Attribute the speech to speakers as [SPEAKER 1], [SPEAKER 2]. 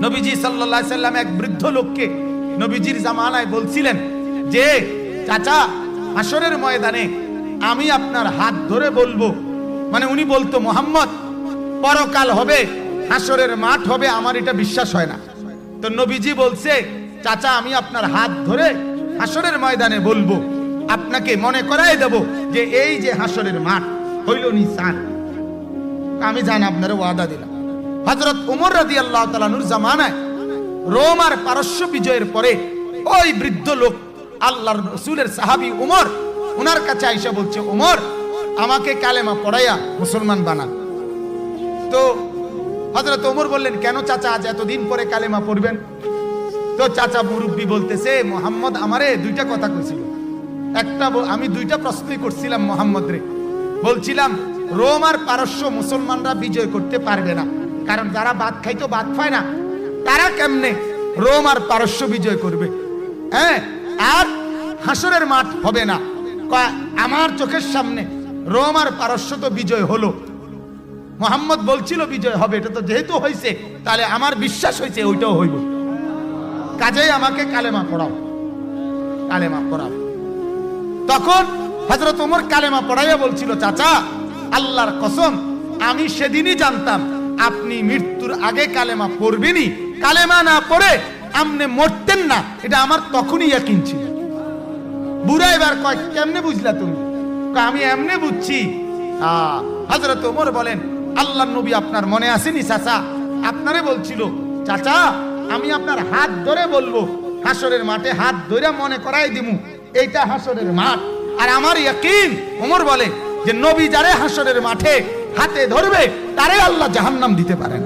[SPEAKER 1] নবীজি সাল্লাল্লাহু আলাইহি সাল্লাম এক বৃদ্ধ লোককে নবীজির জামানায় বলছিলেন যে চাচা হাসরের ময়দানে আমি আপনার হাত ধরে বলবো, মানে উনি বলতো মুহাম্মদ পরকাল হবে, হাসরের মাঠ হবে, আমার এটা বিশ্বাস হয় না। তো নবীজি বলছে চাচা আমি আপনার হাত ধরে হাসরের ময়দানে বলবো, আপনাকে মনে করায় দেব যে এই যে হাসরের মাঠ হইল নিসান। আমি জান আপনার ওয়াদা দিলাম। হযরত ওমর রাদিয়াল্লাহু তাআলা নূর জামানায় রোম আর পারস্য বিজয়ের পরে ওই বৃদ্ধ লোক আল্লাহর রাসূলের সাহাবী ওমর ওনার কাছে আয়েশা বলছে, ওমর আমাকে কালেমা পড়াইয়া মুসলমান বানান। তো হযরত ওমর বললেন, কেন চাচা আজ এতদিন পরে কালেমা পড়বেন? তো চাচা মুরব্বী বলতেছে, মুহাম্মদ আমারে দুইটা কথা কইছিল। একটা আমি দুইটা প্রশ্নই করছিলাম মুহাম্মদ রে, বলছিলাম রোম আর পারস্য মুসলমানরা বিজয় করতে পারবে না, কারণ যারা ভাত খাইতো ভাত খায় না, তারা কেমনে রোম আর পারস্য বিজয় করবে? হ্যাঁ, আর হাসরের মাঠ হবে না। আমার চোখের সামনে রোম আর পারস্য তো বিজয় হলো, মুহাম্মদ বলছিল বিজয় হবে, এটা তো যেহেতু হয়েছে তাহলে আমার বিশ্বাস হয়েছে ওইটাও হইব, কাজেই আমাকে কালেমা পড়াও, কালেমা পড়াও। তখন হযরত ওমর কালেমা পড়াইয়া বলছিল, চাচা আল্লাহর কসম আমি সেদিনই জানতাম আপনি মৃত্যুর আগে কালেমা পড়বেনই, কালেমা না পড়ে আপনি মরতেন না, এটা আমার তখনই ইয়াকিন ছিল। বুড়া এবার কয় কেমনে বুঝলা তুমি? আমি এমনে বুঝছি। হযরত ওমর বলেন, আল্লাহর নবী আপনার মনে আসেনি চাচা, আপনারে বলছিল চাচা আমি আপনার হাত ধরে বলবো, হাসরের মাঠে হাত ধরে মনে করাই দিমু এইটা হাসরের মাঠ। আর আমার ইয়াকিন, ওমর বলে যে নবী যারে হাসরের মাঠে হাতে ধরবে তারে আল্লাহ জাহান্নাম দিতে পারে না।